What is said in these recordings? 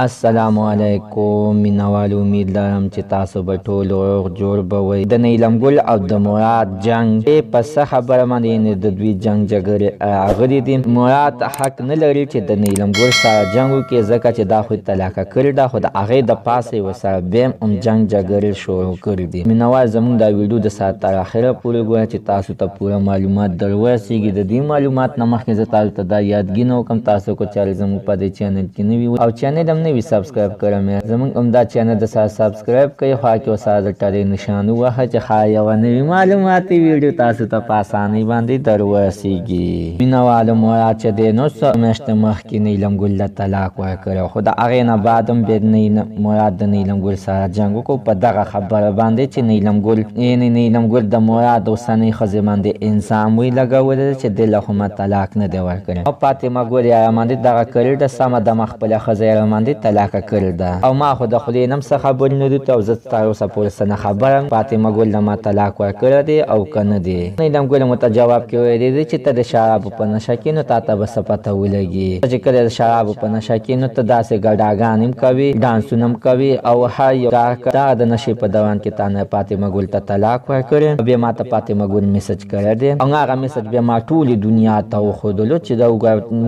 السلام علیکم مینوالو، امید لرم چې تاسو به ټول روغ جوړ به وئ. د نیلم ګل او د مراد جنګ په څه خبره باندې د دوی جنګ جګړې راغلي دي. مراد حق نه لري چې د نیلم ګل سره جنګ وکړي، ځکه چې دا خو طلاقه کړې ده، خو د هغې د پاسه یې ورسره بیا هم جنګ جګړې شروع کړي دي. مینوال زموږ دا ویډیو د ساعت تر اخره پورې ګوره چې تاسو ته پوره معلومات در ورسېږي. د دې معلومات نه مخکې زه تاسو ته دا یادګي نه وکړم، تاسو که چېرې زموږ په دې چینل کې نه وي او چینل هم نه وي سبسکرایب کړی، زموږ همدا چینل د سره سبسکرایب کوئ، خوا کې ورسره د ټلې نښان ووهه چې ښایي یوه نوي معلوماتي ویډیو تاسو ته په اسانۍ باندې در ورسېږي. مینهوالو، مراد چې دی نو څو میاشتې مخکې نیلم ګل له طلاق ورکړی، خو د هغې نه بعد هم بیا مراد د نیلم ګل سره جنګ وکړو په دغه خبره باندې چې نیلم ګل یعنې نیلم ګل د مراد اوسنۍ ښځې باندې الزام وی لګولی دی چې دې له خو ما طلاق نه دی ورکړی او فاطمه ګل یې راباندې دغه کړې ده، سمه ده، ما خپله ښځه یې راباندې طلاقه کړې ده او ما خو د خولې نه هم څه خبرې نه دي او زه تر اوسه پورې څه نه خبره یم فاطمه ګل له ما طلاق ورکړی دی او که نه دی. نیلم ګل مو ته جواب کې ویلی دی چې ته د شرابو په نشه کې نو تا ته به څه پته ولګي. ته چې کله د شرابو په نشه کې نو ته داسې ګډاګانې هم کوي، ډانسونه هم کوي او هر یو کار د نشې په دوران کې تا نه فاطمه ګل ته طلاق ورکړی. بیا ما ته فاطمه ګل میسج کړی دی او هغه میسج بیا ما ټولې دنیا ته وښودلو چې د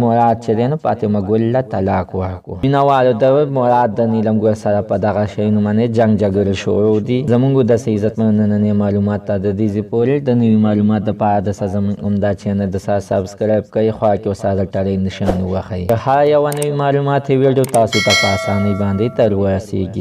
مراد چې دی نو فاطمه ګل له طلاق ورکړو. مینهوالو، د مراد د نیلم ګل سره په دغه شیانو باندې جنګ جګړې شروع دي. زموږ داسې عزتمنو نننۍ معلومات ته د دې ځای پورې د نوي معلومات دپاره د سره زموږ همدا چینل د سره سبسکرایب کوئ، خوا کې ورسره د ټلۍ نښان ووهئ. هر یوه نوي معلوماتي ویډیو تاسو ته په اسانۍ باندې در ورسېږي.